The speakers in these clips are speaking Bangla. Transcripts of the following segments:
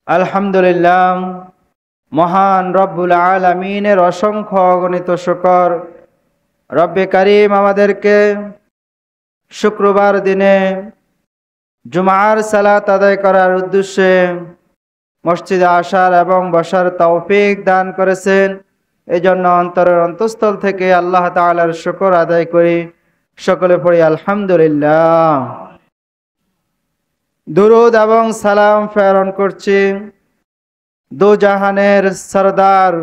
আলহামদুলিল্লাহ, মহান রব্বুল আলামিনের অসংখ্য অগণিত শুকর। রব্বে কারীম আমাদেরকে শুক্রবার দিনে জুমার সালাত আদায় করার উদ্দেশ্যে মসজিদে আসার এবং বসার তৌফিক দান করেছেন। এজন্য অন্তরের অন্তঃস্থল থেকে আল্লাহ তাআলার শুকর আদায় করি। সকলে পড়ি আলহামদুলিল্লাহ। দুরূদ এবং সালাম প্রেরণ করছি দু জাহানের সরদার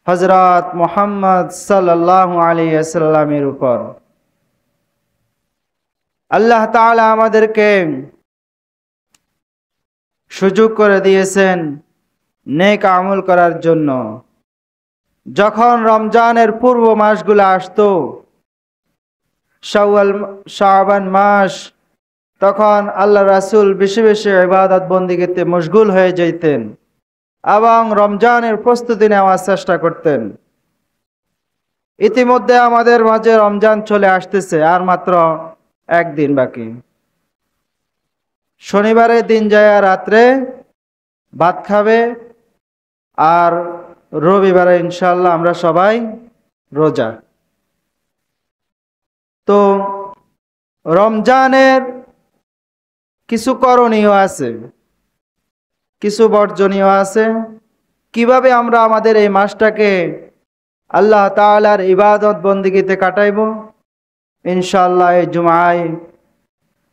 হযরত মুহাম্মদ সাল্লাল্লাহু আলাইহি ওয়াসাল্লামের উপর। আল্লাহ তাআলা আমাদেরকে সুযোগ করে দিয়েছেন নেক আমল করার জন্য। যখন রমজানের পূর্ব মাসগুলো আসতো, শাওয়াল শাবান মাস, তখন আল্লাহ রাসূল বেশি বেশি ইবাদত বন্দেগীতে মশগুল হয়ে যেতেন এবং রমজানের প্রস্তুতি নেওয়ার চেষ্টা করতেন। ইতিমধ্যে আমাদের মাঝে রমজান চলে আসতেছে, আর মাত্র একদিন বাকি। শনিবারের দিন যায় রাত্রে ভাত খাবে, আর রবিবারে ইনশাআল্লাহ আমরা সবাই রোজা। তো রমজানের কিছু করণীয় আছে, কিছু বর্জনীয় আছে। কিভাবে আমরা আমাদের এই মাসটাকে আল্লাহ তাআলার ইবাদত বন্দেগীতে কাটাইব, ইনশাআল্লাহ এই জুমায়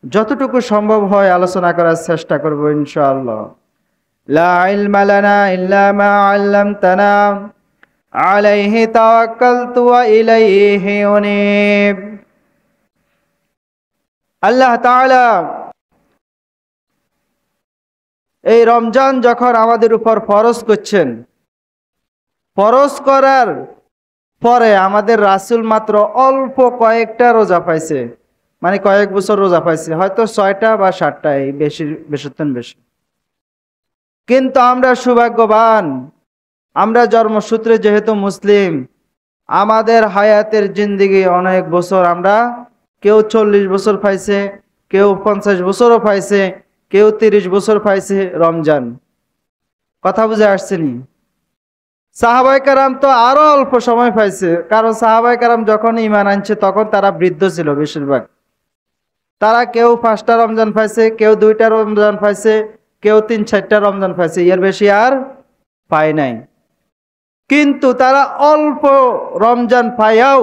যতটুকু সম্ভব হয় আলোচনা করার চেষ্টা করব ইনশাআল্লাহ। লা ইলমা লানা ইল্লা মা আল্লামতানা আলাইহি তাওয়াক্কালতু ওয়া ইলাইহি উনীব। আল্লাহ তাআলা এই রমজান যখন আমাদের উপর ফরজ করছেন, ফরজ করার পরে আমাদের রাসূল মাত্র অল্প কয়েকটা রোজা পাইছে, মানে কয়েক বছর রোজা পাইছে, হয়তো 6টা বা 7টা, এই বেশি। কিন্তু আমরা সৌভাগ্যবান, আমরা জন্মসূত্রে যেহেতু মুসলিম, আমাদের হায়াতের জিন্দেগি অনেক বছর, আমরা কেউ 40 বছর পাইছে, কেউ 50 বছরও পাইছে, কেউ 30 বছর পাইছে রমজান। কথা বুঝে আসছেনি? সাহাবায়ে কেরাম তো আরো অল্প সময় পাইছে, কারণ সাহাবায়ে কেরাম যখন ঈমান আনছে তখন তারা বৃদ্ধ ছিল বেশিরভাগ। তারা কেউ 5টা রমজান পাইছে, কেউ 2টা রমজান পাইছে, কেউ 3-4টা রমজান পাইছে, এর বেশি আর পায় নাই। কিন্তু তারা অল্প রমজান পাইয়াও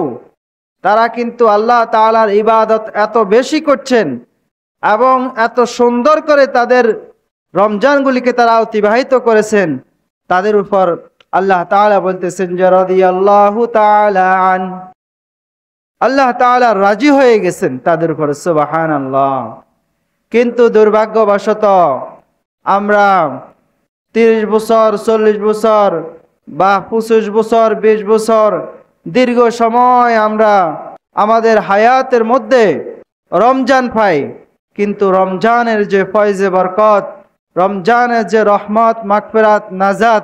তারা কিন্তু আল্লাহ তাআলার ইবাদত এত বেশি করছেন এবং এত সুন্দর করে তাদের রমজানগুলিকে তারা অতিবাহিত করেছেন। তাদের উপর আল্লাহ তাআলা বলতেছেন যে রাদিয়াল্লাহু তাআলা আন, আল্লাহ তাআলা রাজি হয়ে গেছেন তাদের উপর, সুবহানাল্লাহ। কিন্তু দুর্ভাগ্যবশত আমরা 30 বছর, 40 বছর বা 25 বছর, 20 বছর দীর্ঘ সময় আমরা আমাদের হায়াতের মধ্যে রমজান পাই, কিন্তু রমজানের যে ফয়জে বরকত, রমজানের যে রহমত, মাগফিরাত, নাজাত,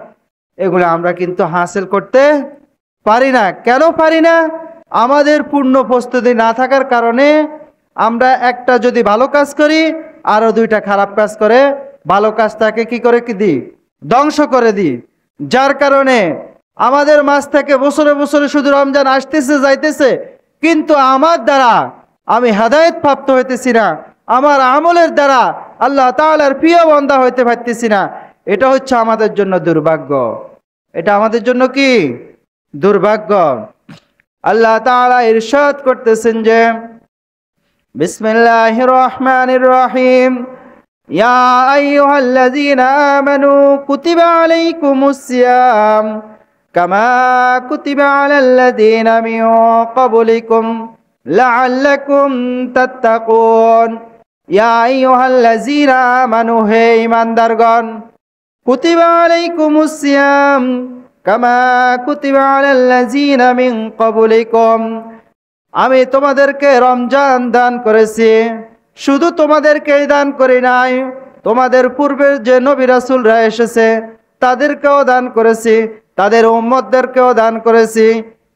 এগুলো আমরা কিন্তু হাসিল করতে পারি না। কেন পারি না? আমাদের পূর্ণ প্রস্তুতি না থাকার কারণে আমরা একটা যদি ভালো কাজ করি, আরো 2টা খারাপ কাজ করে ভালো কাজটাকে কি দিই? ধ্বংস করে দিই। যার কারণে আমাদের মাঝ থেকে বছরে বছরে শুধু রমজান আসতেছে যাইতেছে, কিন্তু আমার দ্বারা আমি হেদায়েত প্রাপ্ত হইতেছি না, আমার আমলের দ্বারা আল্লাহ তাআলার প্রিয় বান্দা হইতে পারতেছি না। এটা হচ্ছে আমাদের জন্য দুর্ভাগ্য। এটা আমাদের জন্য কি দুর্ভাগ্য। আল্লাহ তাআলা ইরশাদ করতেছেন যে বিসমিল্লাহির রহমানির রহিম, ইয়া আইয়ুহাল্লাযীনা আমানু কুতিবা আলাইকুমুস সিয়াম কামা কুতিবা আলাল্লাযীনা মিন ক্বাবলিকুম লাআল্লাকুম তাত্তাকুন। ইয়া আইয়ুহাল্লাযীনা আমানু, হে ঈমানদারগণ, কুতিবা আলাইকুমুস সিয়াম কামা কুতিবা আলাল্লাযীনা মিন ক্বাবলিকুম, আমি তোমাদেরকে রমজান দান করেছি। শুধু তোমাদেরকেই দান করি নাই, তোমাদের পূর্বের যে নবী রাসূলরা এসেছে তাদেরকেও দান করেছি, তাদের উম্মতদেরকেও দান করেছি।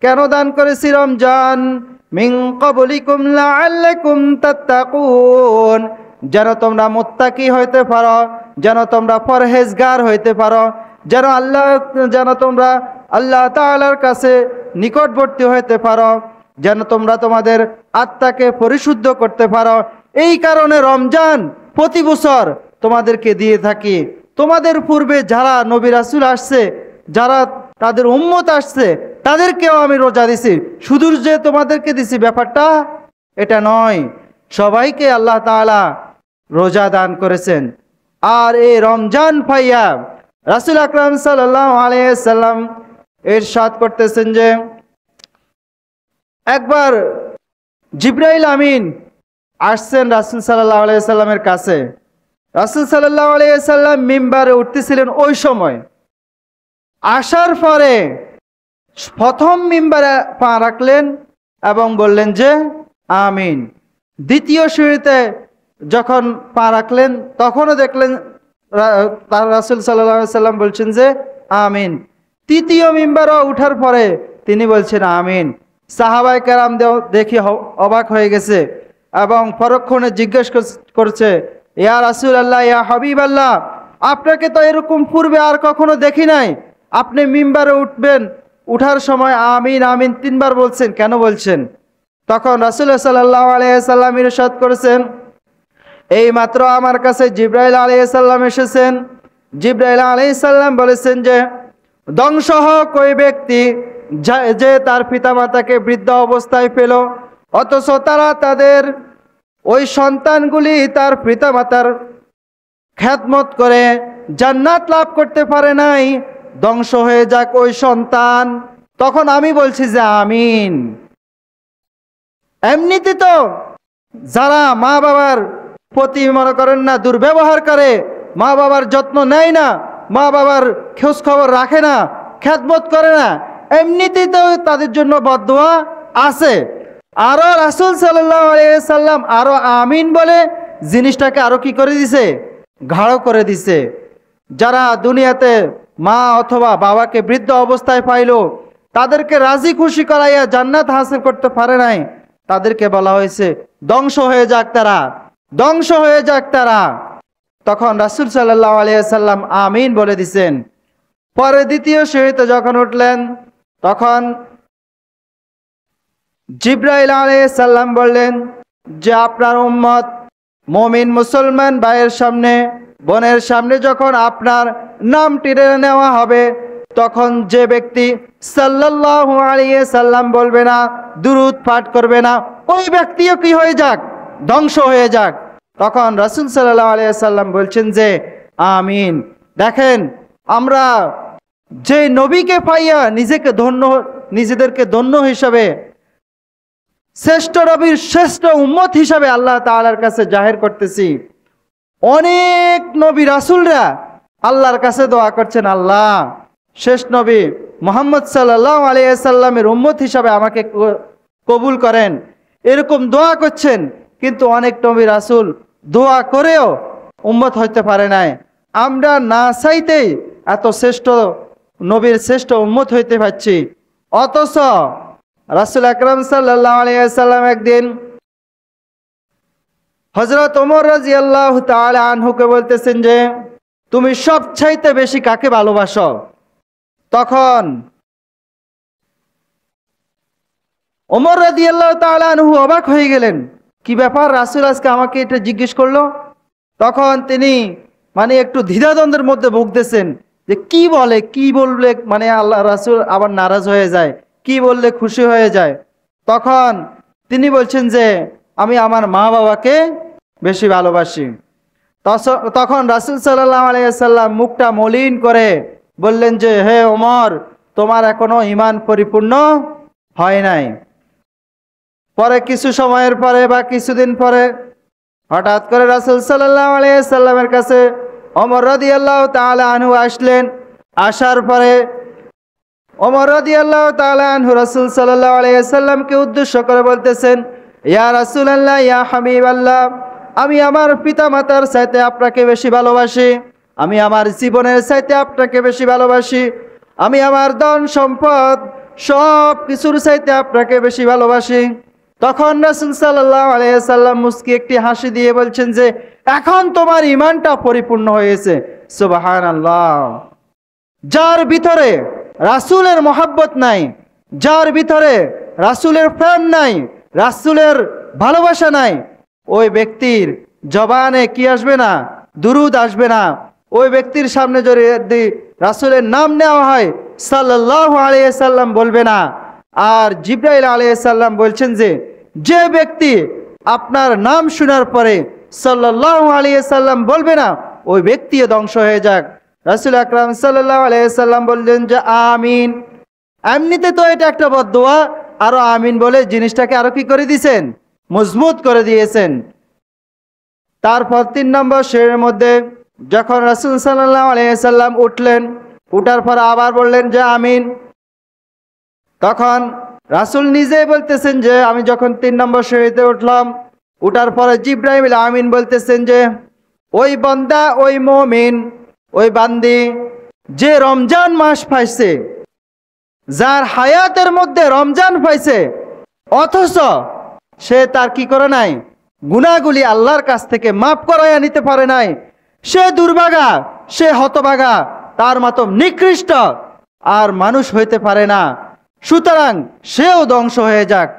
কেন দান করেছি রমজান? মিন ক্বাবলিকুম লাআল্লাকুম তাত্তাকুন, যেন তোমরা মুত্তাকি হইতে পারো, যেন তোমরা পরহেজগার হইতে পারো, যেন তোমরা আল্লাহ তাআলার কাছে নিকটবর্তী হইতে পারো, যেন তোমরা তোমাদের আত্মাকে পরিশুদ্ধ করতে পারো। এই কারণে রমজান প্রতি বছর তোমাদেরকে দিয়ে থাকি। তোমাদের পূর্বে যারা নবী রাসূল আসছে, যারা তাদের উম্মত আসছে, তাদেরকেও আমি রোজা দিছি। শুধু যে তোমাদেরকে দিছি ব্যাপারটা এটা নয়, সবাইকে আল্লাহ তাআলা রোজা দান করেছেন। আর এই রমজান পাইয়া রাসূল আকরাম সাল্লাল্লাহু আলাইহি সাল্লাম ইরশাদ করতেছেন যে একবার জিবরাইল আমিন আসছেন রাসূল সাল্লাল্লাহু আলাইহি সাল্লামের কাছে। রাসূল সাল্লাল্লাহু আলাইহি সাল্লাম মিম্বারে উঠতেছিলেন ওই সময়। আসার পরে প্রথম মিম্বারে পা রাখলেন এবং বললেন যে আমিন। দ্বিতীয় সিঁড়িতে যখন পা রাখলেন তখনও দেখলেন তার রাসূল সাল্লাল্লাহু আলাইহি সাল্লাম বলছেন যে আমিন। তৃতীয় মিম্বারে ওঠার পরে তিনি বলছেন আমিন। সাহাবায়ে কেরাম দেখে অবাক হয়ে গেছে এবং পরক্ষণে জিজ্ঞেস করছে, ইয়া রাসূলুল্লাহ, ইয়া হাবিবাল্লাহ, আপনাকে তো এরকম পূর্বে আর কখনো দেখি নাই। আপনি মিম্বারে উঠবেন, উঠার সময় আমিন আমিন 3 বার বলছেন, কেন বলছেন? তখন রাসূল সাল্লাল্লাহু আলাইহি সাল্লাম ইরশাদ করেছেন, এই মাত্র আমার কাছে জিবরাইল আলাইহিস সালাম এসেছেন। জিবরাইল আলাইহিস সালাম বলেছেন যে ধ্বংস হোক ওই ব্যক্তি যে তার পিতামাতাকে বৃদ্ধ অবস্থায় পেল, অথচ তারা তাদের ওই সন্তানগুলি তার পিতামাতার খেদমত করে জান্নাত লাভ করতে পারে নাই। ধ্বংস হয়ে যাক ওই সন্তান। তখন আমি বলছি যে আমিন। এমনিতে তো যারা মা বাবার প্রতি মনে করেন না দুর্ব্যবহার করে, মা বাবার যত্ন নেয় না, মা বাবার খোঁজ খবর রাখে না, খেদমত করে না, এমনিতেই তো তাদের জন্য বদদোয়া আছে। আরো রাসূল সাল্লাল্লাহু আলাইহি সাল্লাম আরো আমিন বলে জিনিসটাকে আরো কি করে দিছে, গাঢ় করে দিছে। যারা দুনিয়াতে মা অথবা বাবাকে বৃদ্ধ অবস্থায় পাইলো, তাদেরকে রাজি খুশি করাইয়া জান্নাত হাসিল করতে পারে নাই, তাদেরকে বলা হয়েছে ধ্বংস হয়ে যাক তারা, ধ্বংস হয়ে যাক তারা। তখন রাসূল সাল্লাল্লাহু আলাইহি সাল্লাম আমিন বলে দিছেন। পরে দ্বিতীয় সিঁড়িতে যখন উঠলেন তখন জিবরাইল আলাইহিস সালাম বললেন যে আপনার উম্মত মুমিন মুসলমান ভাইয়ের সামনে বোনের সামনে যখন আপনার নাম টেনে নেওয়া হবে, তখন যে ব্যক্তি সাল্লাল্লাহু আলাইহি সাল্লাম বলবে না, দুরূদ পাঠ করবে না, ওই ব্যক্তিও কি হয়ে যাক, ধ্বংস হয়ে যাক। তখন রাসূল সাল্লাল্লাহু আলাইহি সাল্লাম বলছেন যে আমিন। দেখেন, আমরা যে নবীকে পাইয়া নিজেদেরকে ধন্য হিসাবে, শ্রেষ্ঠ নবীর শ্রেষ্ঠ উম্মত হিসাবে আল্লাহ তাআলার কাছে জাহির করতেছি। অনেক নবী রাসূলরা আল্লাহর কাছে দোয়া করছেন, আল্লাহ শেষ নবী মুহাম্মদ সাল্লাল্লাহু আলাইহি সাল্লামের উম্মত হিসাবে আমাকে কবুল করেন, এরকম দোয়া করছেন। কিন্তু অনেক নবী রাসূল দোয়া করেও উম্মত হইতে পারে নাই। আমরা না চাইতেই এত শ্রেষ্ঠ নবীর শ্রেষ্ঠ উম্মত হইতে পারছি। অথচ রাসূল আকরাম সাল্লাল্লাহু আলাইহি সাল্লাম একদিন হযরত ওমর রাদিয়াল্লাহু তাআলা আনহুকে বলতেছেন যে তুমি সবচাইতে বেশি কাকে ভালোবাসো? তখন ওমর রাদিয়াল্লাহু তাআলা আনহু অবাক হয়ে গেলেন, কি ব্যাপার, রাসূল আজকে আমাকে এটা জিজ্ঞেস করলো? তখন তিনি একটু দ্বিধাদ্বন্দ্বের মধ্যে ভুগতেছেন যে কি বললে আল্লাহ রাসূল আবার নারাজ হয়ে যায়, কি বললে খুশি হয়ে যায়। তখন তিনি বলছেন যে আমি আমার মা বাবাকে বেশি ভালোবাসি। তখন রাসূল সাল্লাল্লাহু আলাইহি সাল্লাম মুখটা মলিন করে বললেন যে হে ওমর, তোমার এখনো ঈমান পরিপূর্ণ হয় নাই। পরে কিছু সময়ের পরে বা কিছুদিন পরে হঠাৎ করে রাসূল সাল্লাল্লাহু আলাইহি সাল্লামের কাছে ওমর রাদিয়াল্লাহু তাআলা আনহু আসলেন। আসার পরে ওমর রাদিয়াল্লাহু তাআলা আনহু রাসূল সাল্লাল্লাহু আলাইহি সাল্লামকে উদ্দেশ্য করে বলতেছেন, ইয়া রাসূলুল্লাহ, ইয়া হাবিবাল্লাহ, আমি আমার পিতামাতার চাইতে আপনাকে বেশি ভালোবাসি, আমি আমার জীবনের চাইতে আপনাকে বেশি ভালোবাসি, আমি আমার ধন সম্পদ সব কিছুর চাইতে আপনাকে বেশি ভালোবাসি। তখন রাসূল সাল্লাল্লাহু আলাইহি সাল্লাম মুস্কি একটি হাসি দিয়ে বলছেন যে এখন তোমার ঈমানটা পরিপূর্ণ হয়েছে। সুবহানাল্লাহ। যার ভিতরে রাসূলের মহব্বত নাই, যার ভিতরে রাসূলের প্রেম নাই, রাসূলের ভালোবাসা নাই, ওই ব্যক্তির জবানে কি আসবে না? দুরুদ আসবে না। ওই ব্যক্তির সামনে যদি রাসূলের নাম নেওয়া হয় সাল্লাল্লাহু আলাইহি সাল্লাম বলবে না। আর জিবরাইল আলাইহিস সালাম বলছেন যে যে ব্যক্তি আপনার নাম শোনার পরে সাল্লাল্লাহু আলাইহি সাল্লাম বলবে না, ওই ব্যক্তিও ধ্বংস হয়ে যাক। রাসূল আকরাম সাল্লাল্লাহু আলাইহি সাল্লাম বললেন যে আমিন। এমনিতে তো এটা একটা বদদোয়া, আরো আমিন বলে জিনিসটাকে আরো কি করে দিয়েছেন? মজবুত করে দিয়েছেন। তারপর 3 নম্বর শেরের মধ্যে যখন রাসূল সাল্লাল্লাহু আলাইহি সাল্লাম উঠলেন, উঠার পর আবার বললেন যে আমিন। তখন রাসূল নিজেই বলতেছেন যে আমি যখন 3 নম্বর সিঁড়িতে উঠলাম, উঠার পরে জিবরাইল আমিন বলতেছেন যে ওই বান্দা, ওই মুমিন, ওই বান্দি যে রমজান মাস পাইছে, যার হায়াতের মধ্যে রমজান পাইছে, অথচ সে তার কি করে নাই? গুনাহগুলি আল্লাহর কাছ থেকে মাফ করাইয়া নিতে পারে নাই, সে দুর্ভাগা, সে হতভাগা, তার মতো নিকৃষ্ট আর মানুষ হইতে পারে না। সুতরাং সেও ধ্বংস হয়ে যাক।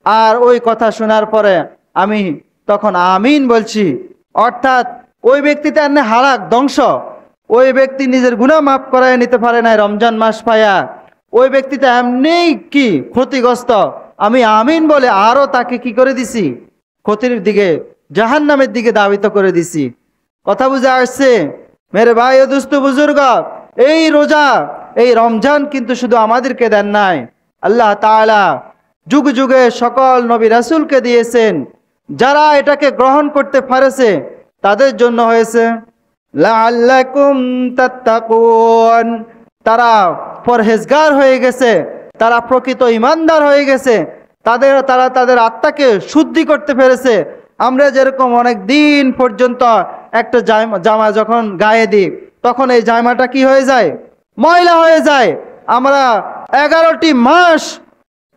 আর ওই কথা শোনার পরে আমি তখন আমিন বলছি, অর্থাৎ ওই ব্যক্তিতে এনে হালাক, ধ্বংস। ওই ব্যক্তি নিজের গুনাহ মাফ করায় নিতে পারে না রমজান মাস পায়া, ওই ব্যক্তিটা এমনি কি ক্ষতিগ্রস্ত। আমি আমিন বলে আরো তাকে কি করে দিছি? ক্ষতির দিকে, জাহান্নামের দিকে ধাবিত করে দিছি। কথা বুঝে আসছে মেরে ভাই ও দোস্ত বুজুর্গ? এই রোজা, এই রমজান কিন্তু শুধু আমাদেরকে দেন নাই, আল্লাহ তাআলা যুগ যুগে সকল নবী রাসূলকে দিয়েছেন। যারা এটাকে গ্রহণ করতে পারেছে তাদের জন্য হয়েছে লাআল্লাকুম তাত্তাকুন। তারা পরহেজগার হয়ে গেছে, তারা প্রকৃত ঈমানদার হয়ে গেছে, তারা তাদের আত্মাকে শুদ্ধি করতে পেরেছে। আমরা যেরকম অনেক দিন পর্যন্ত একটা জামা যখন গায়ে দিই, তখন এই জামাটা কি হয়ে যায়? ময়লা হয়ে যায়। আমরা 11টি মাস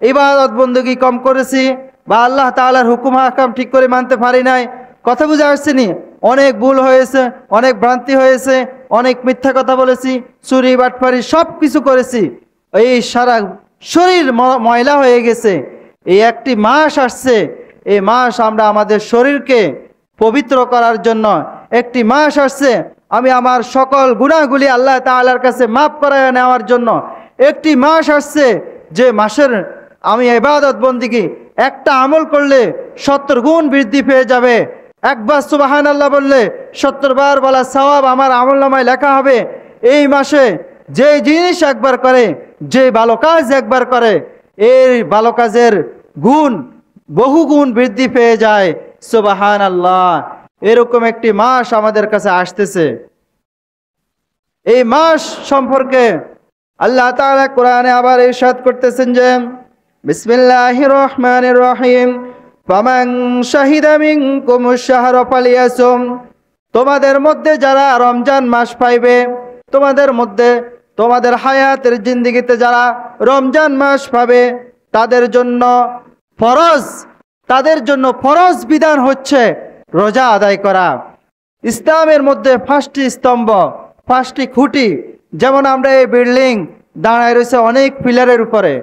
ইবাদত বندگی কম করেছি, বা আল্লাহ তাআলার হুকুম হাকাম ঠিক করে মানতে পারি নাই। কথা বুঝে আসছেনি? অনেক ভুল হয়েছে, অনেক ভ্রান্তি হয়েছে, অনেক মিথ্যা কথা বলেছি, চুরি বাটপারি সব কিছু করেছি। এই সারা শরীর ময়লা হয়ে গেছে। এই একটি মাস আসছে, এই মাস আমরা আমাদের শরীরকে পবিত্র করার জন্য, একটি মাস আসছে আমি আমার সকল গুনাহগুলি আল্লাহ তাআলার কাছে মাফ করায় নেওয়ার জন্য, একটি মাস আসছে যে মাসের আমি ইবাদত বندگی একটা আমল করলে 70 গুণ বৃদ্ধি পেয়ে যাবে। একবার সুবহানাল্লাহ বললে 70 বার বলা সওয়াব আমার আমলনামায় লেখা হবে। এই মাসে যে জিনিস একবার করে, যে ভালো কাজ একবার করে, এই ভালো কাজের গুণ বহু গুণ বৃদ্ধি পেয়ে যায়। সুবহানাল্লাহ। এরকম একটি মাস আমাদের কাছে আসতেছে। এই মাস সম্পর্কে আল্লাহ তাআলা কোরআনে আবার ইরশাদ করতেছেন যে বিসমিল্লাহির রহমানির রহিম ফামান শাহিদা মিনকুমুশ শাহরা ফালিয়াসুম। তোমাদের মধ্যে যারা রমজান মাস পাইবে, তোমাদের মধ্যে তোমাদের হায়াতের জিন্দেগিতে যারা রমজান মাস পাবে, তাদের জন্য ফরজ বিধান হচ্ছে রোজা আদায় করা। ইসলামের মধ্যে 5টি স্তম্ভ, 5টি খুঁটি। যেমন আমরা এই বিল্ডিং দাঁড়ায় রয়েছে অনেক পিলারের উপরে,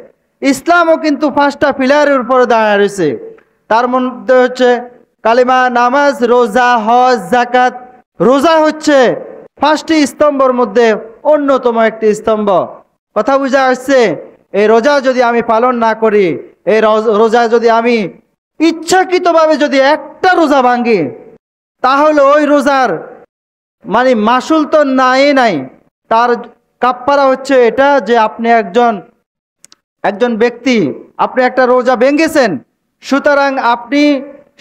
ইসলামও কিন্তু 5টা পিলারের উপরে দাঁড়ায় রয়েছে। তার মধ্যে হচ্ছে কালিমা, নামাজ, রোজা, হজ, যাকাত। রোজা হচ্ছে 5টি স্তম্ভের মধ্যে অন্যতম একটি স্তম্ভ। কথা বুঝা আসছে? এই রোজা যদি আমি পালন না করি, এই রোজা যদি আমি ইচ্ছাকৃতভাবে যদি একটা রোজা ভাঙি, তাহলে ওই রোজার মানে মাসুল তো নাই। তার কাফফারা হচ্ছে এটা যে আপনি একজন ব্যক্তি, আপনি একটা রোজা ভেঙেছেন, সুতরাং আপনি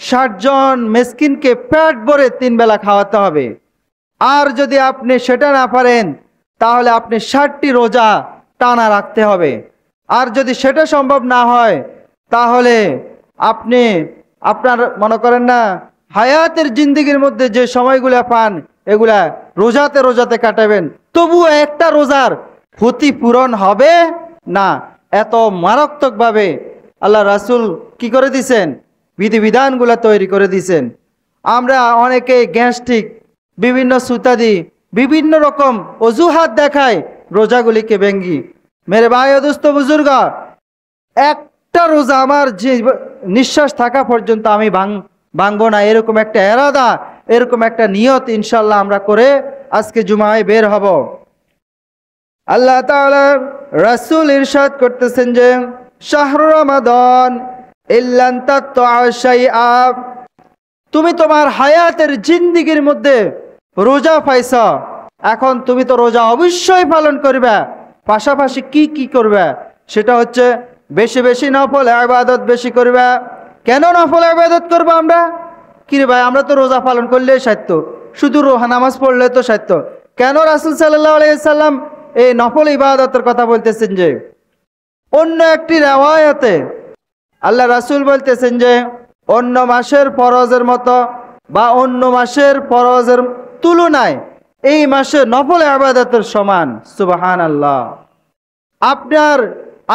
60 জন মিসকিনকে পেট ভরে 3 বেলা খাওয়াতে হবে। আর যদি আপনি সেটা না পারেন, তাহলে আপনি 60টি রোজা টানা রাখতে হবে। আর যদি সেটা সম্ভব না হয়, তাহলে আপনি আপনার মনে করেন না হায়াতের জিন্দেগির মধ্যে যে সময়গুলা পান, এগুলা রোজাতে কাটাবেন, তবুও একটা রোজার ক্ষতিপূরণ হবে না। এত মারাত্মকভাবে আল্লাহ রাসূল কি করে দিছেন, বিধিবিধানগুলো তৈরি করে দিছেন। আমরা অনেকে গ্যাস্ট্রিক, বিভিন্ন সুতাদি, বিভিন্ন রকম অজুহাত দেখায় রোজাগুলিকে ভেঙ্গি। মেরে ভাই ও দোস্ত বুজুর্গ, একটা রোজা আমার যে নিঃশ্বাস থাকা পর্যন্ত আমি ভাঙবো না, এরকম একটা এরাদা, এরকম একটা নিয়ত ইনশাল্লাহ আমরা করে আজকে জুমায় বের হব। আল্লাহ তাআলা রাসূল ইরশাদ করতেছেন যে শাহরু রমাদান ইল্লান তাতআ শাইআ, তুমি তোমার হায়াতের জিন্দেগির মধ্যে রোজা পাইছ, এখন তুমি তো রোজা অবশ্যই পালন করবে, পাশাপাশি কি কি করবে সেটা হচ্ছে বেশি বেশি নফল ইবাদত বেশি করবে। কেন নফল ইবাদত করবো আমরা? কি রে ভাই, আমরা তো রোজা পালন করলেই সাধ্য, শুধু নামাজ পড়লে তো সাধ্য। কেন রাসূল সাল্লাল্লাহু আলাইহি সাল্লাম এই নফল ইবাদতের কথা বলতেছেন? যে অন্য একটি রিওয়ায়াতে আল্লাহ রাসূল বলতেছেন যে অন্য মাসের ফরজের মতো বা অন্য মাসের ফরজের তুলনায় এই মাসে নফল ইবাদতের সমান। সুবহানাল্লাহ। আপনার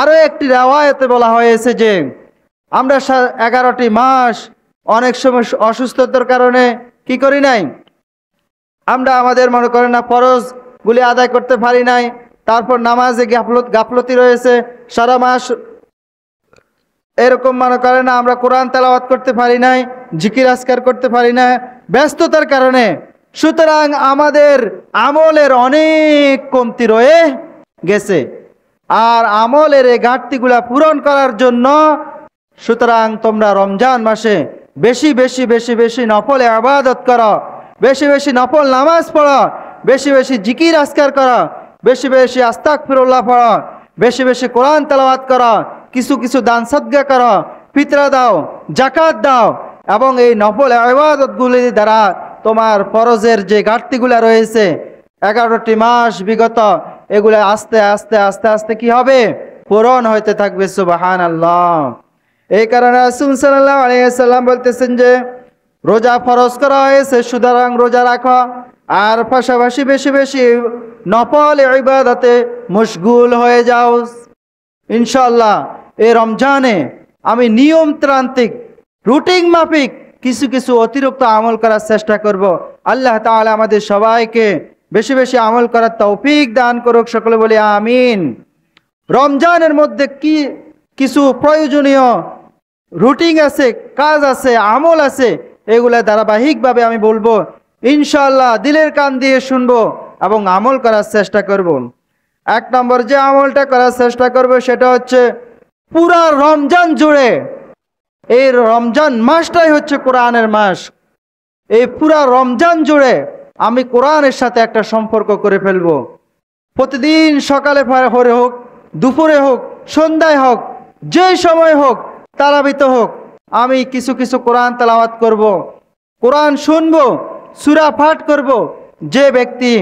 আরো একটি রিওয়ায়াতে বলা হয়েছে যে আমরা 11টি মাস অনেক সময় অসুস্থতার কারণে কি করি নাই, আমরা আমাদের মনে করেন না ফরজগুলি আদায় করতে পারি নাই, তারপর নামাজে গাফলতি রয়েছে, সারা মাস এরকম মনে করে না আমরা কোরআন তেলাওয়াত করতে পারি নাই, জিকির আজকার করতে পারি না ব্যস্ততার কারণে। সুতরাং আমাদের আমলের অনেক কমতি রয়ে গেছে, আর আমলের এই ঘাটতিগুলা পূরণ করার জন্য সুতরাং তোমরা রমজান মাসে বেশি বেশি বেশি বেশি নফল ইবাদত করো, বেশি বেশি নফল নামাজ পড়ো, বেশি বেশি জিকির আজকার করো, বেশি বেশি আস্তাগফিরুল্লাহ পড়ো, বেশি বেশি কোরআন তেলাওয়াত করো, কিছু কিছু দান সদকা করো, ফিতরা দাও, যাকাত দাও, এবং এই নফল ইবাদতগুলি দ্বারা তোমার ফরজের যে ঘাটতিগুলা রয়েছে 11টি মাস বিগত, এগুলা আস্তে আস্তে আস্তে আস্তে কি হবে, পূরণ হইতে থাকবে। সুবহানাল্লাহ। এই কারণে রাসূল সাল্লাল্লাহু আলাইহি ওয়াসাল্লাম বলতেছেন যে রোজা ফরজ করা হয়েছে, সুতরাং রোজা রাখো, আর পাশাপাশি বেশি বেশি নফল ইবাদতে মশগুল হয়ে যাও। ইনশাআল্লাহ এই রমজানে আমি নিয়মতান্ত্রিক রুটিন মাফিক কিছু কিছু অতিরিক্ত আমল করার চেষ্টা করব। আল্লাহ তাআলা আমাদের সবাইকে বেশি বেশি আমল করার তৌফিক দান করুক, সকলে বলি আমিন। রমজানের মধ্যে কি কিছু প্রয়োজনীয় রুটিন আছে, কাজ আছে, আমল আছে, এগুলা ধারাবাহিকভাবে আমি বলবো ইনশাআল্লাহ, দিলের কান দিয়ে শুনবো এবং আমল করার চেষ্টা করব। 1 নম্বর যে আমলটা করার চেষ্টা করব সেটা হচ্ছে পুরা রমজান জুড়ে, এই রমজান মাসটাই হচ্ছে কোরআনের মাস, এই পুরা রমজান জুড়ে আমি কোরআনের সাথে একটা সম্পর্ক করে ফেলবো। প্রতিদিন সকালে হরে হোক, দুপুরে হোক, সন্ধ্যায় হোক, যে সময় হোক, তারাবিতে হোক, আমি কিছু কিছু কোরআন তেলাওয়াত করব, কোরআন শুনবো, সূরা পাঠ করব। যে ব্যক্তি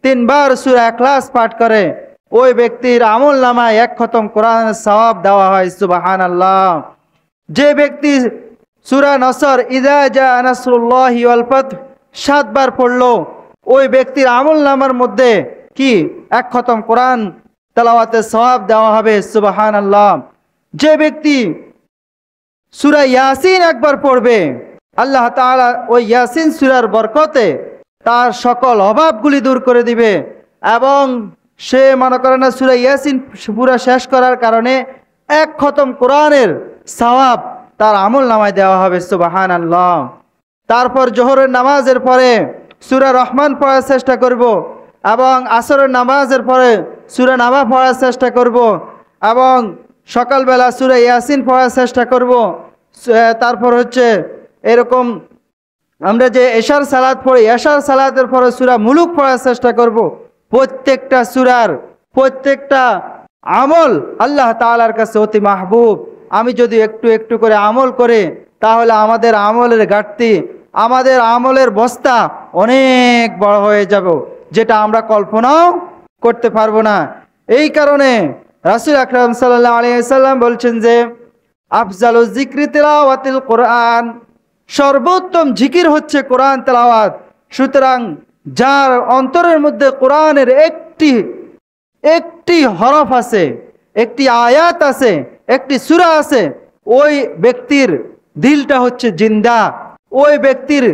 3 বার সূরা ইখলাস পাঠ করে ওই ব্যক্তির আমল নামায় 1 খতম কোরআনের সওয়াব দেওয়া হয়। সুবহানাল্লাহ। যে ব্যক্তি সূরা নসর ইযা জা নাসরুল্লাহি ওয়াল ফাত 7 বার পড়লো ওই ব্যক্তির আমল নামার মধ্যে কি 1 খতম কোরআন তেলাওয়াতের সওয়াব দেওয়া হবে। সুবহানাল্লাহ। যে ব্যক্তি সূরা ইয়াসিন একবার পড়বে আল্লাহ তাআলা ওই ইয়াসিন সূরার বরকতে তার সকল অভাবগুলি দূর করে দিবে, এবং সে মনে করে না সূরা ইয়াসিন পুরো শেষ করার কারণে 1 খতম কোরআনের সওয়াব তার আমল নামায় দেওয়া হবে। সুবহানাল্লাহ। তারপর জোহরের নামাজের পরে সূরা রহমান পড়ার চেষ্টা করব, এবং আসরের নামাজের পরে সূরা নাবা পড়ার চেষ্টা করব, এবং সকালবেলা সূরা ইয়াসিন পড়ার চেষ্টা করব। তারপর হচ্ছে এরকম আমরা যে এশার সালাত পড়ি, এশার সালাতের পরে সূরা মুলুক পড়ার চেষ্টা করব। প্রত্যেকটা সূরার প্রত্যেকটা আমল আল্লাহ তাআলার কাছে অতি মাহবুব। আমি যদি একটু একটু করে আমল করে তাহলে আমাদের আমলের ঘাটতি, আমাদের আমলের বস্তা অনেক বড় হয়ে যাবে, যেটা আমরা কল্পনাও করতে পারবো না। এই কারণে রাসূল আকরাম সাল্লাল্লাহু আলাইহি ওয়াসাল্লাম বলছেন যে আফজালুজ যিকরি তিলাওয়াতুল কোরআন, সর্বোত্তম জিকির হচ্ছে কোরআন তেলাওয়াত। সুতরাং যার অন্তরের মধ্যে কোরআনের একটি হরফ আছে, একটি আয়াত আছে, একটি সূরা আছে, ওই ব্যক্তির দিলটা হচ্ছে জিন্দা। ওই ব্যক্তির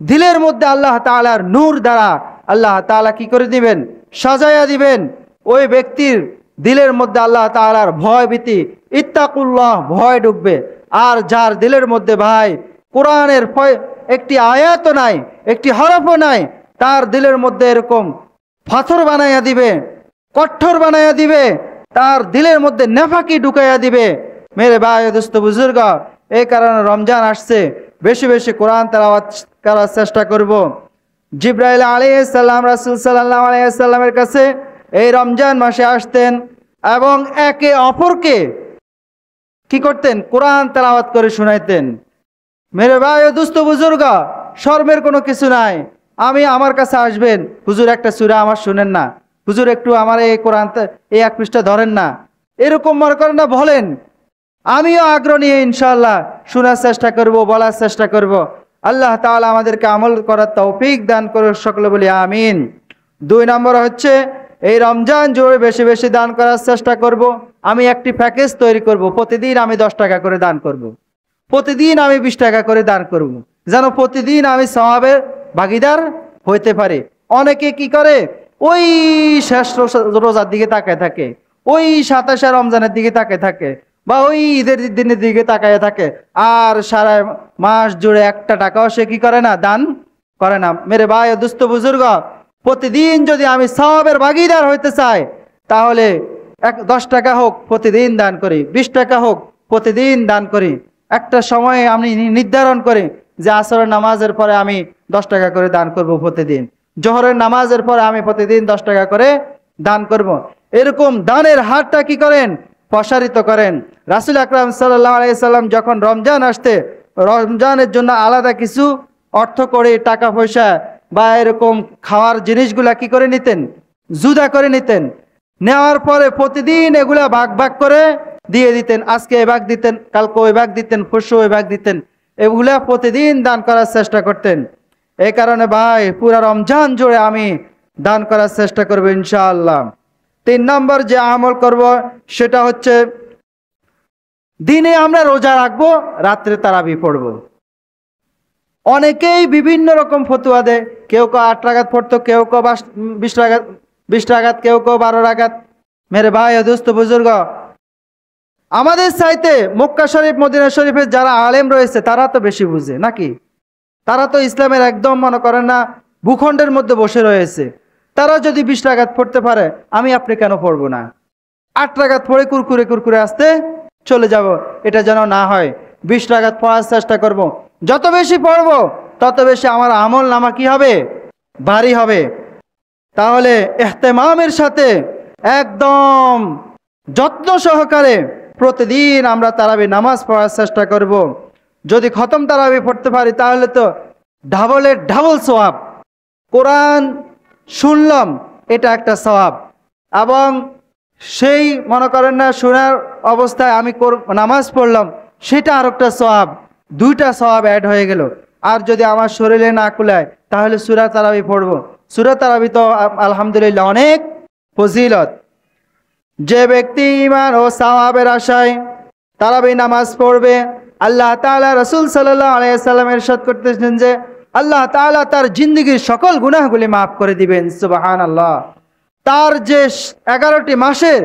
দিলের মধ্যে আল্লাহ তাআলার নূর দ্বারা আল্লাহ তাআলা কি করে দিবেন? সাজায়া দিবেন। ওই ব্যক্তির দিলের মধ্যে আল্লাহ তাআলার ভয় ভীতি, ইত্তাকুল্লাহ, ভয় ঢুকবে। আর যার দিলের মধ্যে ভাই কোরআনের একটি আয়াতও নাই, একটি হরফও নাই, তার দিলের মধ্যে এরকম পাথর বানাইয়া দিবে, কঠোর বানাইয়া দিবে, তার দিলের মধ্যে নেফাকি ঢুকাইয়া দিবে। মেরে ভাই দোস্ত বুজুর্গ, এই কারণে রমজান আসছে, বেশি বেশি কোরআন তেলাওয়াত করার চেষ্টা করব। জিবরাইল আলাইহিস সালাম রাসূল সাল্লাল্লাহু আলাইহি সাল্লামের কাছে এই রমজান মাসে আসতেন এবং একে অপরকে কি করতেন? কোরআন তেলাওয়াত করে শোনাইতেন। মেরে ভাই দোস্ত বুজুর্গ, শরমের কোনো কিছু নাই। আমার কাছে আসবেন, হুজুর একটা সূরা আমার শুনেন না, হুজুর একটু আমার এই কোরআন এই এক পৃষ্ঠা ধরেন না, এরকম মনে করেন না, বলেন। আমিও আগ্রহ নিয়ে ইনশাআল্লাহ শোনার চেষ্টা করব, বলার চেষ্টা করব। আল্লাহ তাআলা আমাদেরকে আমল করার তৌফিক দান করুন, সকলে বলি আমিন। 2 নম্বর হচ্ছে এই রমজান জুড়ে বেশি বেশি দান করার চেষ্টা করব। আমি একটি প্যাকেজ তৈরি করব, প্রতিদিন আমি 10 টাকা করে দান করব, প্রতিদিন আমি 20 টাকা করে দান করব, যেন প্রতিদিন আমি সওয়াবের ভাগীদার হইতে পারি। অনেকে কি করে? ওই শেষ রোজার দিকে তাকায় থাকে, ওই 27শে রমজানের দিকে তাকায় থাকে, বা ওই ঈদের দিনের দিকে তাকায় থাকে, আর সারা মাস জুড়ে একটা টাকাও সে কি করে না? দান করে না। মেরে ভাই ও দুস্থ বুজুর্গ, প্রতিদিন যদি আমি সওয়াবের ভাগীদার হইতে চাই, তাহলে 10 টাকা হোক প্রতিদিন দান করি, 20 টাকা হোক প্রতিদিন দান করি। একটা সময় আমি নির্ধারণ করি যে আসরের নামাজের পরে আমি 10 টাকা করে দান করব প্রতিদিন, জোহরের নামাজের পরে আমি প্রতিদিন 10 টাকা করে দান করব। এরকম দানের হারটা কি করেন? প্রসারিত করেন। রাসূল আকরাম সাল্লাল্লাহু আলাইহি সাল্লাম যখন রমজান আসতে, রমজানের জন্য আলাদা কিছু অর্থ করে, টাকা পয়সা বা এরকম খাওয়ার জিনিসগুলা কি করে নিতেন? জুদা করে নিতেন। নেওয়ার পরে প্রতিদিন এগুলা ভাগ ভাগ করে দিয়ে দিতেন। আজকে এ ভাগ দিতেন, কালকে ওই ভাগ দিতেন, পরশু ওই ভাগ দিতেন। এগুলা প্রতিদিন দান করার চেষ্টা করতেন। এই কারণে ভাই পুরা রমজান জুড়ে আমি দান করার চেষ্টা করব ইনশাআল্লাহ। 3 নম্বর যে আমল করব সেটা হচ্ছে দিনে আমরা রোজা রাখবো, রাত্রে তারাবি পড়ব। অনেকেই বিভিন্ন রকম ফতুয়া দেয়, কেউ 8 রাকাত পড়তো, কেউ 20 রাকাত, কেউ 12 রাকাত। মেরে ভাই দোস্ত বুজুর্গ, আমাদের চাইতে মক্কা শরীফ মদিনা শরীফের যারা আলেম রয়েছে তারা তো বেশি বুঝে নাকি? তারা তো ইসলামের একদম মনে করেন না ভূখণ্ডের মধ্যে বসে রয়েছে। তারা যদি 20 রাকাত পড়তে পারে, আমি আপনি কেন পড়বো না? 8 রাকাত পড়ে কুরকুরে কুরকুরে আসতে চলে যাব, এটা যেন না হয়। 20 রাকাত পড়ার চেষ্টা করব। যত বেশি পড়ব তত বেশি আমার আমল নামা কি হবে? ভারী হবে। তাহলে ইহতেমামের সাথে একদম যত্ন সহকারে প্রতিদিন আমরা তারাবি নামাজ পড়ার চেষ্টা করব। যদি খতম তারাবি পড়তে পারি তাহলে তো ডাবলের ডাবল সওয়াব। কোরআন শুনলাম, এটা একটা সওয়াব, এবং সেই মনে করেন না শোনার অবস্থায় আমি নামাজ পড়লাম, সেটা আর একটা সওয়াব। 2টা সওয়াব অ্যাড হয়ে গেল। আর যদি আমার শরীরে না কুলায় তাহলে সূরা তারাবি পড়ব। সূরা তারাবি তো আলহামদুলিল্লাহ অনেক ফজিলত। যে ব্যক্তি ঈমান ও সওয়াবের আশায় তারাবি নামাজ পড়বে, আল্লাহ তাআলা রাসূল সাল্লাল্লাহু আলাইহি সাল্লাম ইরশাদ করতেছেন যে আল্লাহ তাআলা তার জিন্দেগীর সকল গুনাহগুলি মাফ করে দিবেন। সুবহানাল্লাহ। তার যে 11টি মাসের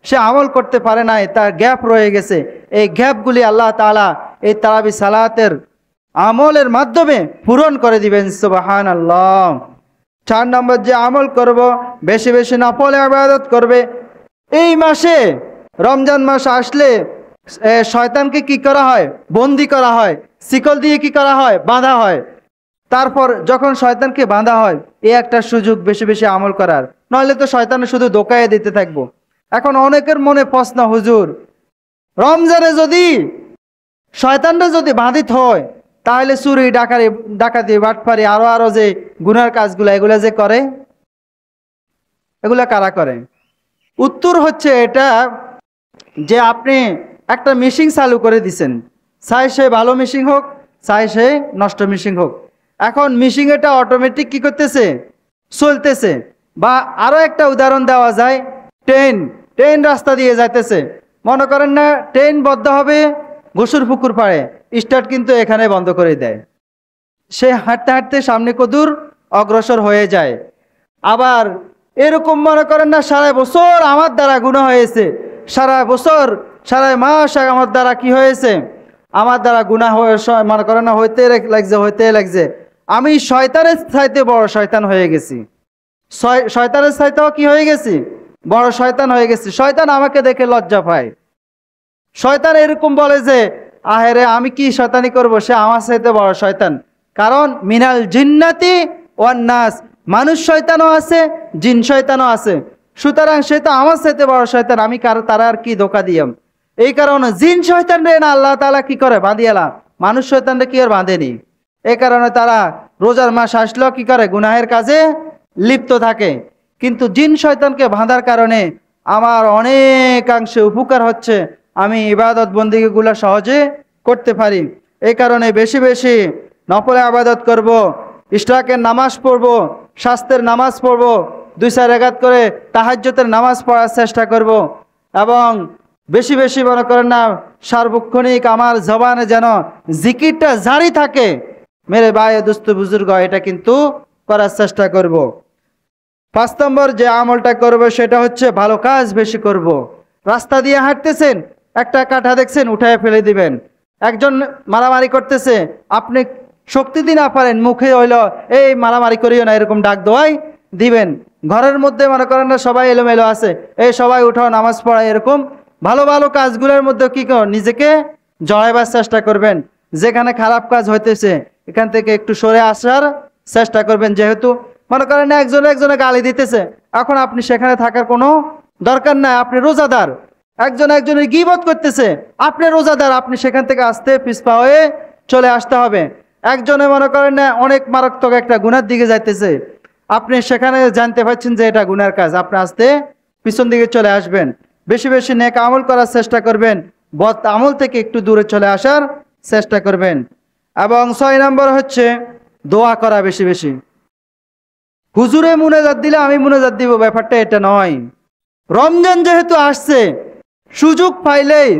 সে আমল করতে পারে নাই, তার গ্যাপ রয়ে গেছে, এই গ্যাপগুলি আল্লাহ তাআলা এই তারাবি সালাতের আমলের মাধ্যমে পূরণ করে দিবেন। সুবহানাল্লাহ। 4 নম্বর যে আমল করব, বেশি বেশি নফল ইবাদত করবে। এই মাসে রমজান মাস আসলে শয়তানকে কি করা হয়? বন্দী করা হয়, শিকল দিয়ে কি করা হয়? বাঁধা হয়। তারপর যখন শয়তানকে বাঁধা হয়, এই একটা সুযোগ বেশি বেশি আমল করার, নইলে তো শয়তানে শুধু ধোঁকায় দিতে থাকবো। এখন অনেকের মনে প্রশ্ন, হুজুর রমজানে যদি শয়তানরা যদি বাঁধিত হয়, তাহলে চুরি ডাকাতি বাটপারি আরো যে গুনার কাজগুলো এগুলা যে করে, এগুলা কারা করে? উত্তর হচ্ছে এটা যে আপনি একটা মেশিন চালু করে দিছেন, চাই সে ভালো মেশিন হোক, চাই সে নষ্ট মেশিন হোক। এখন মেশিন এটা অটোমেটিক কি করতেছে? চলতেছে। বা আরো একটা উদাহরণ দেওয়া যায়, ট্রেন রাস্তা দিয়ে যাইতেছে। মনে করেন না ট্রেন বদ্ধ হবে, গোসুর পুকুর পাড়ে, স্টার্ট কিন্তু এখানে বন্ধ করে দেয়। সে হাঁটতে হাঁটতে সামনে কদূর অগ্রসর হয়ে যায়। আবার এরকম মনে করেন না সারা বছর আমার দ্বারা গুনাহ হয়েছে, সারা বছর সারা মাস আমার দ্বারা কি হয়েছে, আমার দ্বারা গুনাহ মনে করেন না হইতে লাগছে, আমি শয়তানের চাইতে বড় শয়তান হয়ে গেছি, শয়তানের চাইতেও কি হয়ে গেছি, বড় শয়তান হয়ে গেছি। শয়তান আমাকে দেখে লজ্জা পায়। শয়তান এরকম বলে যে আহেরে আমি কি শয়তানি করব, সে আমার চাইতে বড় শয়তান। কারণ মিনাল জিন্নাতি ওয়ান নাস, মানুষ শয়তানও আছে, জিন শয়তানও আছে, সুতরাং সে তো আমার চাইতে বড় শয়তান, আমি তারা আর কি ধোকা দিয়াম। এই কারণে জিন শয়তান রে না আল্লাহ তাআলা কি করে বাঁধিয়ালা, মানুষ শয়তানরে কি আর বাঁধেনি। এই কারণে তারা রোজার মাস আসলেও কি করে, গুনাহের কাজে লিপ্ত থাকে। কিন্তু জিন শয়তানকে বাঁধার কারণে আমার অনেকাংশে উপকার হচ্ছে, আমি ইবাদত বন্দিগুলো সহজে করতে পারি। এই কারণে বেশি বেশি নফলে আবাদত করব, ইশরাকের নামাজ পড়ব, স্বাস্থ্যের নামাজ পড়ব, 2-4 রাকাত করে তাহাজ্জুদের নামাজ পড়ার চেষ্টা করব, এবং বেশি বেশি মনে করেন না সার্বক্ষণিক আমার জবানে যেন জিকিরটা জারি থাকে। মেরে ভাই দোস্ত বুজুর্গ, এটা কিন্তু করার চেষ্টা করব। 5 নম্বর যে আমলটা করব সেটা হচ্ছে ভালো কাজ বেশি করব। রাস্তা দিয়ে হাঁটতেছেন, একটা কাঁটা দেখছেন, উঠায় ফেলে দিবেন। একজন মারামারি করতেছে, আপনি শক্তি দিয়ে না পারেন, মুখে হইল এই মারামারি করিও না এরকম ডাক দেওয়াই দিবেন। ঘরের মধ্যে মনে করেন না সবাই এলোমেলো আছে, এই সবাই উঠাও নামাজ পড়ায়, এরকম ভালো ভালো কাজগুলোর মধ্যে কি নিজেকে জড়াইবার চেষ্টা করবেন। যেখানে খারাপ কাজ হইতেছে এখান থেকে একটু সরে আসার চেষ্টা করবেন। যেহেতু মনে করেন না একজনে গালি দিতেছে, এখন আপনি সেখানে থাকার কোনো দরকার নাই, আপনি রোজাদার। একজনের গীবত করতেছে, আপনি রোজাদার, আপনি সেখান থেকে আসতে পিছপা হয়ে চলে আসতে হবে। একজনে মনে করেন না অনেক মারাত্মক একটা গুনার দিকে যাইতেছে, আপনি সেখানে জানতে পারছেন যে এটা গুনার কাজ, আপনি আসতে পিছন দিকে চলে আসবেন। বেশি বেশি নেক আমল করার চেষ্টা করবেন, বদ আমল থেকে একটু দূরে চলে আসার চেষ্টা করবেন। এবং 6 নম্বর হচ্ছে দোয়া করা বেশি বেশি। হুজুরে মুনাজাত দিলে আমি মুনাজাত দিব, ব্যাপারটা এটা নয়। রমজান যেহেতু আসছে, সুযোগ পাইলেই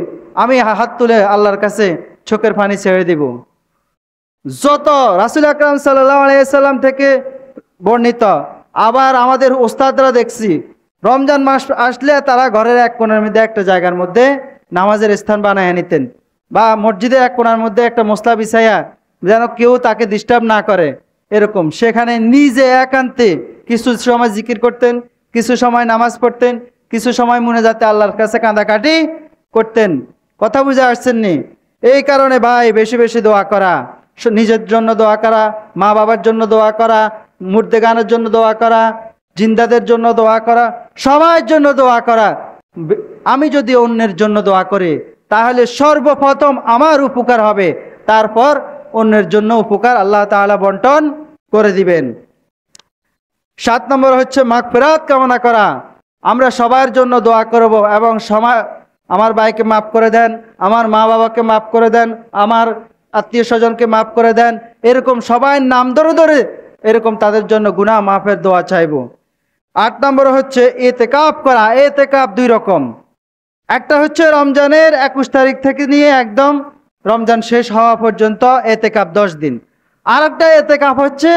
আমি হাত তুলে আল্লাহর কাছে চোখের পানি ছেড়ে দিব। যত রাসূল আকরাম সাল্লাল্লাহু আলাইহি সাল্লাম থেকে বর্ণিত, আবার আমাদের ওস্তাদরা দেখছি রমজান মাস আসলে তারা ঘরের এক কোণার মধ্যে একটা জায়গার মধ্যে নামাজের স্থান বানায় নিতেন, বা মসজিদের এক কোণার মধ্যে একটা মসলা বিছাইয়া যেন কেউ তাকে ডিস্টার্ব না করে, এরকম সেখানে নিজে একান্তে কিছু সময় জিকির করতেন, কিছু সময় নামাজ পড়তেন, কিছু সময় মুনাজাতে আল্লাহর কাছে কাঁদাকাটি করতেন। কথা বুঝে আসছেন নি? এই কারণে ভাই বেশি বেশি দোয়া করা, নিজের জন্য দোয়া করা, মা বাবার জন্য দোয়া করা, মুর্দেগানের জন্য দোয়া করা, জিন্দাদের জন্য দোয়া করা, সবার জন্য দোয়া করা। আমি যদি অন্যের জন্য দোয়া করি তাহলে সর্বপ্রথম আমার উপকার হবে, তারপর অন্যের জন্য উপকার আল্লাহ তাআলা বন্টন করে দিবেন। 7 নম্বর হচ্ছে মাগফিরাত কামনা করা। আমরা সবার জন্য দোয়া করব, এবং আমার ভাইকে মাফ করে দেন, আমার মা বাবাকে মাফ করে দেন, আমার আত্মীয় স্বজনকে মাফ করে দেন, এরকম সবাই নাম ধরে ধরে এরকম তাদের জন্য গুনাহ মাফের দোয়া চাইব। 8 নম্বর হচ্ছে ইতিকাফ করা। ইতিকাফ 2 রকম, একটা হচ্ছে রমজানের 21 তারিখ থেকে নিয়ে একদম রমজান শেষ হওয়া পর্যন্ত ইতিকাফ 10 দিন। আর একটা ইতিকাফ হচ্ছে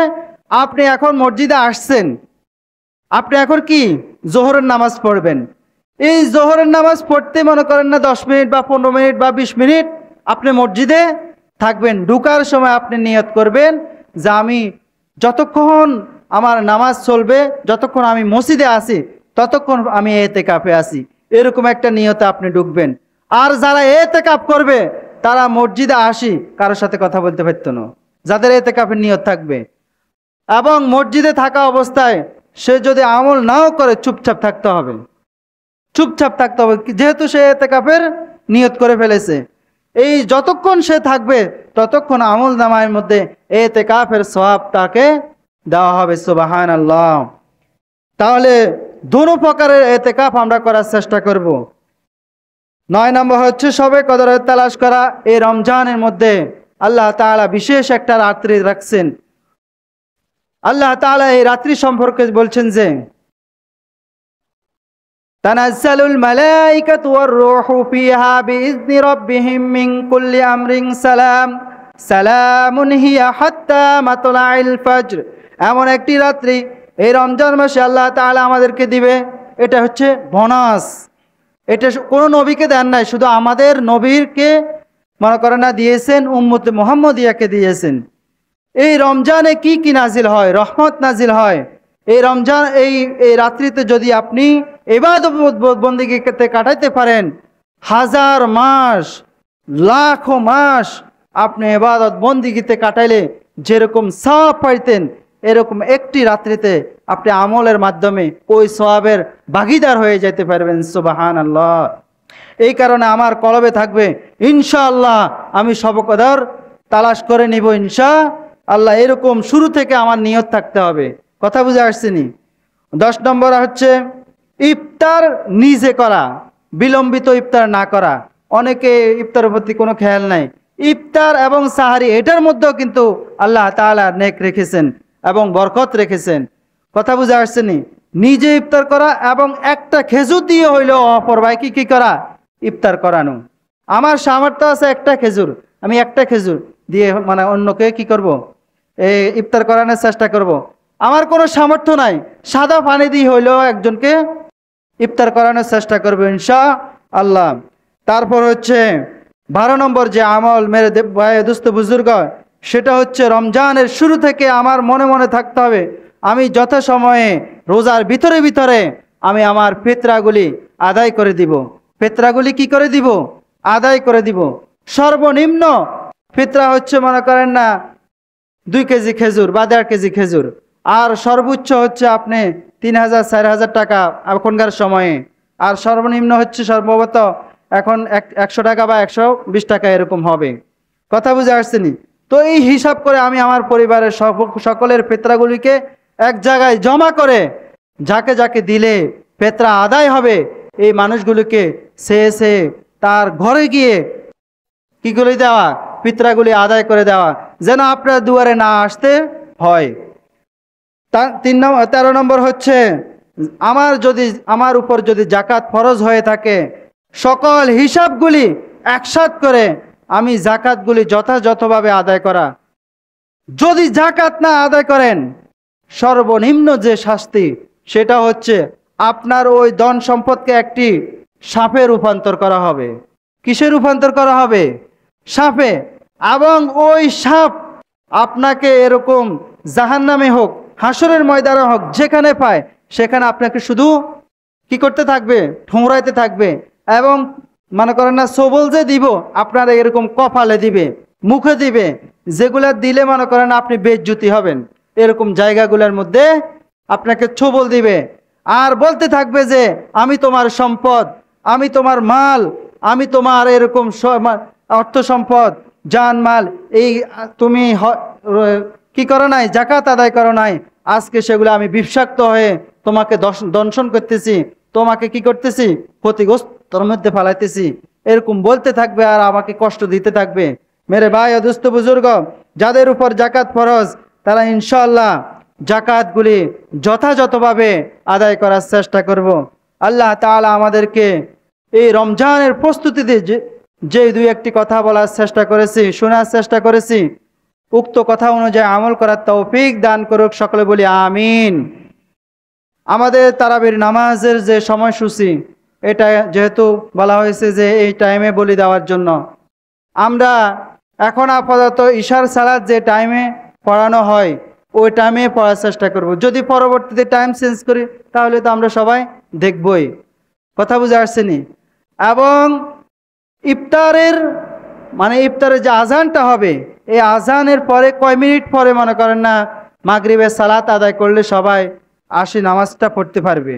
আপনি এখন মসজিদে আসছেন, আপনি এখন কি জোহরের নামাজ পড়বেন। এই জোহরের নামাজ পড়তে মনে করেন না 10 মিনিট বা 15 মিনিট বা 20 মিনিট আপনি মসজিদে থাকবেন। ঢুকার সময় আপনি নিয়ত করবেন যে আমি যতক্ষণ আমার নামাজ চলবে, যতক্ষণ আমি মসজিদে আসি ততক্ষণ আমি ইতিকাফে আসি, এরকম একটা নিয়তে আপনি ঢুকবেন। আর যারা ইতিকাফ করবে তারা মসজিদে আসি কারোর সাথে কথা বলতে পারত না, যাদের ইতিকাফের নিয়ত থাকবে। এবং মসজিদে থাকা অবস্থায় সে যদি আমল নাও করে চুপচাপ থাকতে হবে, চুপচাপ থাকতে হবে, যেহেতু সে ইতিকাফের নিয়ত করে ফেলেছে। এই যতক্ষণ সে থাকবে ততক্ষণ আমল নামায়ের মধ্যে ইতিকাফের সওয়াব তাকে দেওয়া হবে। সুবহানাল্লাহ। তাহলে দুটো প্রকারের ইতিকাফ আমরা করার চেষ্টা করব। 9 নম্বর হচ্ছে শবে কদরের তালাশ করা। এই রমজানের মধ্যে আল্লাহ তাআলা বিশেষ একটা রাত্রি রাখছেন। আল্লাহ তাআলা এই রাত্রি সম্পর্কে বলছেন যে তানাজ্জালুল মালাইকাতু ওয়ার রূহু ফিহা বিইذনি রাব্বিহিম মিন কুল্লি আমরিন সালাম সালামুন হিয়া হাত্তা মাতলাইল ফজর। এমন একটি রাত্রি এই রমজান মাসে আল্লাহ তাআলা আমাদেরকে দিবে, এটা হচ্ছে বোনাস। এটা কোনো নবীকে দেন নাই, শুধু আমাদের নবীরকে মনে করেন না দিয়েছেন, উম্মতে মুহাম্মদিয়াকে দিয়েছেন। এই রমজানে কি কি নাজিল হয়? রহমত নাজিল হয়। এই রমজান এই রাত্রিতে যদি আপনি ইবাদত বন্দেগীতে কাটাইতে পারেন, হাজার মাস লাখো মাস আপনি ইবাদত বন্দেগীতে কাটাইলে যেরকম সওয়াব পাইতেন, এরকম একটি রাত্রিতে আপনি আমলের মাধ্যমে ওই সওয়াবের ভাগীদার হয়ে যেতে পারবেন। সুবহানাল্লাহ। এই কারণে আমার কলবে থাকবে ইনশাআল্লাহ আমি সবকদর তালাশ করে নিব ইনশাআল্লাহ। এরকম শুরু থেকে আমার নিয়ত থাকতে হবে। কথা বুঝে আসছেনি? 10 নম্বর হচ্ছে ইফতার নিজে করা, বিলম্বিত ইফতার না করা। অনেকে ইফতারের প্রতি কোনো খেয়াল নাই। ইফতার এবং সাহারি এটার মধ্যেও কিন্তু আল্লাহ তাআলা নেক রেখেছেন এবং বরকত রেখেছেন। কথা বুঝে আসছেনি? নিজে ইফতার করা এবং একটা খেজুর দিয়ে হইলেও অপর ভাইকে কি করা? ইফতার করানো। আমার সামর্থ্য আছে একটা খেজুর, আমি একটা খেজুর দিয়ে মানে অন্যকে কি করব? এই ইফতার করানোর চেষ্টা করব। আমার কোনো সামর্থ্য নাই, সাদা পানি দিয়ে হইলেও একজনকে ইফতার করানোর চেষ্টা করবো ইনশাআল্লাহ। তারপর হচ্ছে 12 নম্বর যে আমল মেরে ভাই দোস্ত বুজুর্গ, সেটা হচ্ছে রমজানের শুরু থেকে আমার মনে মনে থাকতে হবে আমি যথাসময়ে রোজার ভিতরে ভিতরে আমি আমার ফিতরাগুলি আদায় করে দিব। ফিতরাগুলি কি করে দিব? আদায় করে দিব। সর্বনিম্ন ফিতরা হচ্ছে মনে করেন না 2 কেজি খেজুর বা 1.5 কেজি খেজুর, আর সর্বোচ্চ হচ্ছে আপনি 3000 4000 টাকা এখনকার সময়ে, আর সর্বনিম্ন হচ্ছে সর্বত এখন 100 টাকা বা 120 টাকা এরকম হবে। কথা বুঝে আসছেনি? তো এই হিসাব করে আমি আমার পরিবারের সকলের ফিতরাগুলিকে এক জায়গায় জমা করে যাকে যাকে দিলে ফিতরা আদায় হবে এই মানুষগুলিকে সে তার ঘরে গিয়ে কি করে দেওয়া? ফিতরাগুলি আদায় করে দেওয়া, যেন আপনার দুয়ারে না আসতে হয়। 13 নম্বর হচ্ছে আমার উপর যদি জাকাত ফরজ হয়ে থাকে, সকল হিসাবগুলি একসাথ করে আমি জাকাতগুলি যথাযথভাবে আদায় করা। যদি জাকাত না আদায় করেন, সর্বনিম্ন যে শাস্তি সেটা হচ্ছে আপনার ওই ধন সম্পদকে একটি সাপে রূপান্তর করা হবে। কিসে রূপান্তর করা হবে? সাপে। এবং ওই সাপ আপনাকে এরকম জাহান্নামে হোক, হাসরের ময়দানে হোক, যেখানে পায় সেখানে আপনাকে শুধু কি করতে থাকবে? ঠোঁরাইতে থাকবে। এবং মনে করেন না সবল যে দিব, আপনারা এরকম কপালে দিবে, মুখে দিবে, যেগুলা দিলে মনে করেন আপনি বেজ্জতি হবেন, এরকম জায়গাগুলোর মধ্যে আপনাকে ছবল দিবে। আর বলতে থাকবে যে আমি তোমার সম্পদ, আমি তোমার মাল, আমি তোমার এরকম অর্থ সম্পদ, জানমাল, এই তুমি কি করো নাই? জাকাত আদায় করো নাই, আজকে সেগুলো আমি বিষাক্ত হয়ে তোমাকে দংশন করতেছি, তোমাকে কি করতেছি? ক্ষতিগ্রস্তর মধ্যে ফেলাইতেছি। এরকম বলতে থাকবে আর আমাকে কষ্ট দিতে থাকবে। মেরে ভাই ও দোস্ত বুজুর্গ, যাদের উপর জাকাত ফরজ তারা ইনশাআল্লাহ জাকাতগুলি যথাযথভাবে আদায় করার চেষ্টা করব। আল্লাহ তাআলা আমাদেরকে এই রমজানের প্রস্তুতিতে যে 2-1টি কথা বলার চেষ্টা করেছি, শোনার চেষ্টা করেছি, উক্ত কথা অনুযায়ী আমল করার তৌফিক দান করুক। সকলে বলি আমিন। আমাদের তারাবির নামাজের যে সময়সূচি, এটা যেহেতু বলা হয়েছে যে এই টাইমে বলি দেওয়ার জন্য, আমরা এখন আপাতত ইশার সালাত যে টাইমে পড়ানো হয় ওই টাইমে পড়ার চেষ্টা করব। যদি পরবর্তীতে টাইম চেঞ্জ করি তাহলে তো আমরা সবাই দেখবই। কথা বুঝে আসছেনি? এবং ইফতারের যে আজানটা হবে, এই আজানের পরে কয় মিনিট পরে মনে করেন না মাগরিবের সালাত আদায় করলে সবাই আসি নামাজটা পড়তে পারবে?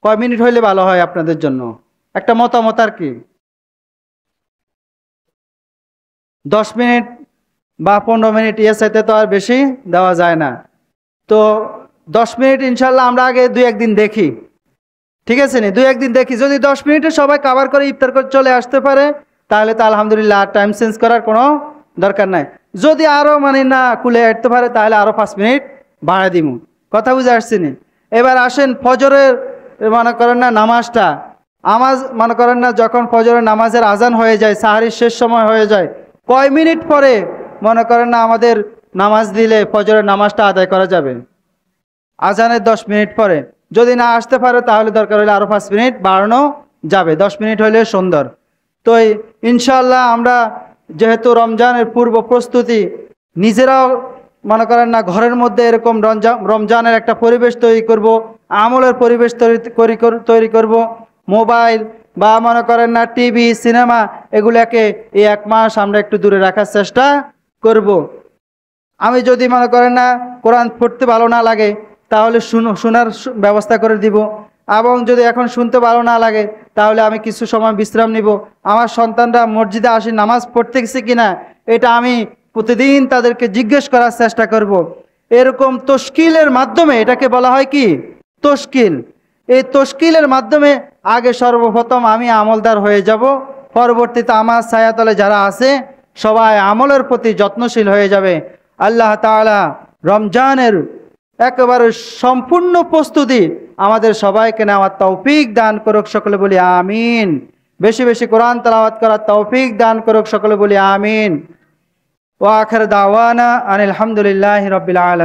কয় মিনিট হইলে ভালো হয় আপনাদের জন্য? একটা মতামত আর কি। 10 মিনিট বা 15 মিনিট, এর সাথে তো আর বেশি দেওয়া যায় না। তো 10 মিনিট ইনশাল্লাহ আমরা আগে 2-1 দিন দেখি, ঠিক আছে নি? 2-1 দিন দেখি, যদি 10 মিনিটে সবাই কভার করে ইফতার করে চলে আসতে পারে তাহলে তো আলহামদুলিল্লাহ, টাইম চেঞ্জ করার কোনো দরকার নাই। যদি আরও না কুলে আসতে পারে তাহলে আরও 5 মিনিট বাড়াই দিব। কথা বুঝে আসছি নি? এবার আসেন ফজরের মনে করেন না নামাজটা মনে করেন না যখন ফজরের নামাজের আজান হয়ে যায়, সাহারির শেষ সময় হয়ে যায়, কয় মিনিট পরে মনে করেন না আমাদের নামাজ দিলে ফজরের নামাজটা আদায় করা যাবে? আজানের 10 মিনিট পরে। যদি না আসতে পারে তাহলে দরকার হলে আরও 5 মিনিট বাড়ানো যাবে, 10 মিনিট হলে সুন্দর। তো ইনশাআল্লাহ আমরা যেহেতু রমজানের পূর্ব প্রস্তুতি নিজেরাও মনে করেন না ঘরের মধ্যে এরকম রমজানের একটা পরিবেশ তৈরি করব, আমলের পরিবেশ তৈরি করব। মোবাইল বা মনে করেন না টিভি সিনেমা এগুলাকে এই 1 মাস আমরা একটু দূরে রাখার চেষ্টা করব। আমি যদি মনে করেন না কোরআন পড়তে ভালো না লাগে তাহলে শোনার ব্যবস্থা করে দিব, এবং যদি এখন শুনতে ভালো না লাগে তাহলে আমি কিছু সময় বিশ্রাম নিব। আমার সন্তানরা মসজিদে আসি নামাজ পড়তে গেছে কিনা এটা আমি প্রতিদিন তাদেরকে জিজ্ঞেস করার চেষ্টা করব। এরকম তশকিলের মাধ্যমে, এটাকে বলা হয় কি তশকিল, এই তশকিলের মাধ্যমে আগে সর্বপ্রথম আমি আমলদার হয়ে যাব, পরবর্তীতে আমার ছায়াতলে যারা আছে সবাই আমলের প্রতি যত্নশীল হয়ে যাবে। আল্লাহ তাআলা রমজানের একেবারে সম্পূর্ণ প্রস্তুতি আমাদের সবাইকে নেওয়ার তৌফিক দান করুক, সকলে বলি আমিন। বেশি বেশি কোরআন তেলাওয়াত করার তৌফিক দান করুক, সকলে বলি আমিন। ওয়া আখির দাওয়ানা আনিল হামদুলিল্লাহি রাব্বিল আলামিন।